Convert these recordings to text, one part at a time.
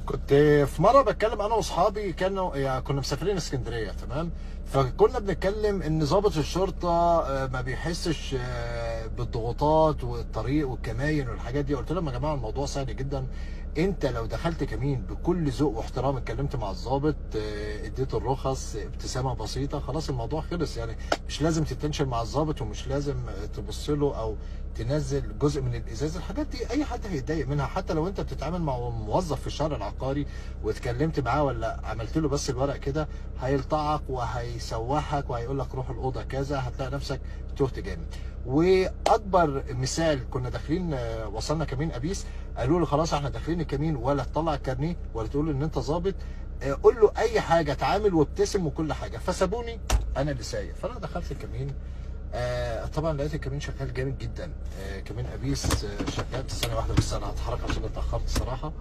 كنت في مره بتكلم انا واصحابي، كانوا يعني كنا مسافرين اسكندريه، تمام. فكنا بنتكلم ان ضابط الشرطه ما بيحسش بالضغوطات والطريق والكماين والحاجات دي. قلت لهم يا جماعه الموضوع سهل جدا. انت لو دخلت كمين بكل ذوق واحترام، اتكلمت مع الضابط، اديته الرخص، ابتسامه بسيطه، خلاص الموضوع خلص. يعني مش لازم تتنشن مع الضابط، ومش لازم تبص له او تنزل جزء من الازاز. الحاجات دي اي حد هيتضايق منها، حتى لو انت بتتعامل مع موظف في الشهر العقاري واتكلمت معاه ولا عملت له بس الورق كده، هيلطعك وهيسوحك وهيقول لك روح الاوضه كذا، هتلاقي نفسك تهت جامد. واكبر مثال، كنا داخلين وصلنا كمين ابيس، قالوا لي خلاص احنا داخلين الكمين، ولا تطلع الكارنيه ولا تقول له ان انت ظابط، قول له اي حاجه، اتعامل وابتسم وكل حاجه. فسابوني انا اللي سايق. فانا دخلت الكمين، طبعا لقيت الكمين شغال جامد جدا. كمين ابيس شغال. ثانيه واحده بس، انا هتحرك عشان اتاخرت الصراحه.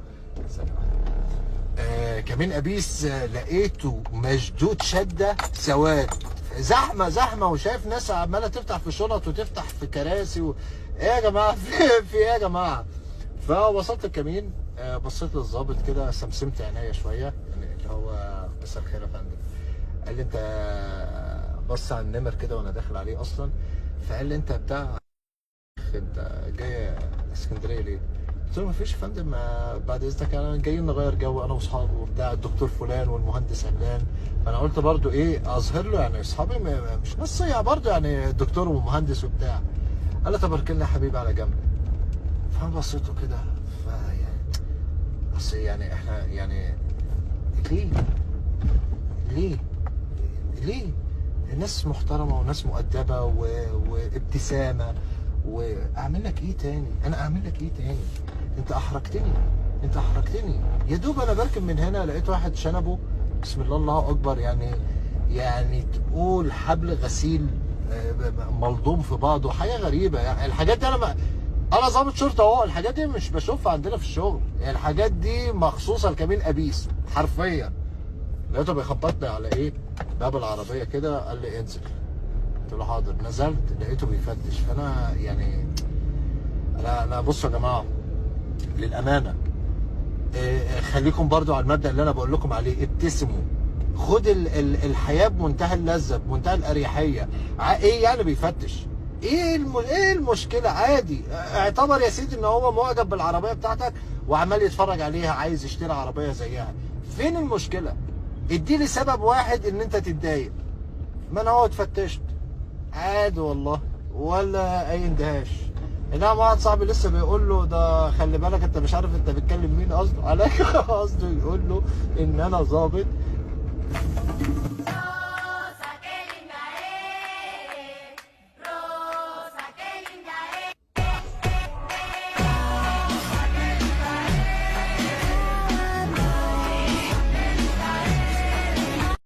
ثانيه واحده. كمين ابيس لقيته مشدود شده سواد، زحمه زحمه، وشايف ناس عماله تفتح في شنط وتفتح في كراسي ايه يا جماعه؟ في ايه يا جماعه؟ فوصلت الكمين، بصيت للظابط كده، سمسمت عينيا شويه، يعني اللي هو مساء الخير يا فندم. قال لي انت، بص على النمر كده وانا داخل عليه اصلا، فقال لي انت بتاع، انت جاي اسكندريه ليه؟ قلت له مفيش يا فندم، بعد اذنك انا جايين نغير جو انا واصحابي وبتاع، الدكتور فلان والمهندس علان. فانا قلت برضو ايه اظهر له، يعني اصحابي مش ناس صيع برضو، يعني دكتور ومهندس وبتاع. قال لي طب اركن يا حبيبي على جنب. فانا بصيت له كده، فيعني بس يعني احنا يعني ليه؟ ليه؟ ليه؟ الناس محترمه وناس مؤدبه وابتسامه، واعمل لك ايه تاني؟ انا اعمل لك ايه تاني؟ انت احرجتني، انت احرجتني. يا دوب انا بركب من هنا لقيت واحد شنبه بسم الله الله اكبر، يعني تقول حبل غسيل ملضوم في بعضه، حاجه غريبه. يعني الحاجات دي انا ضابط شرطه اهو، الحاجات دي مش بشوفها عندنا في الشغل. يعني الحاجات دي مخصوصه لكمين ابيس حرفيا. لقيته بيخبطني على ايه؟ باب العربيه كده، قال لي انزل. قلت له حاضر. نزلت لقيته بيفتش. فانا يعني انا بصوا يا جماعه، للامانه خليكم برضو على المبدا اللي انا بقول لكم عليه، ابتسموا. خد الحياه بمنتهى اللذه، بمنتهى الاريحيه. ايه يعني بيفتش؟ ايه المشكله؟ عادي. اعتبر يا سيدي ان هو معجب بالعربيه بتاعتك وعمال يتفرج عليها، عايز يشتري عربيه زيها. فين المشكله؟ اديلي سبب واحد ان انت تتضايق. ما انا هو اتفتشت عادي والله، ولا اي اندهاش. انما واحد صاحبي لسه بيقول له ده خلي بالك انت مش عارف انت بتكلم مين قصده عليك. قصده يقول له ان انا ظابط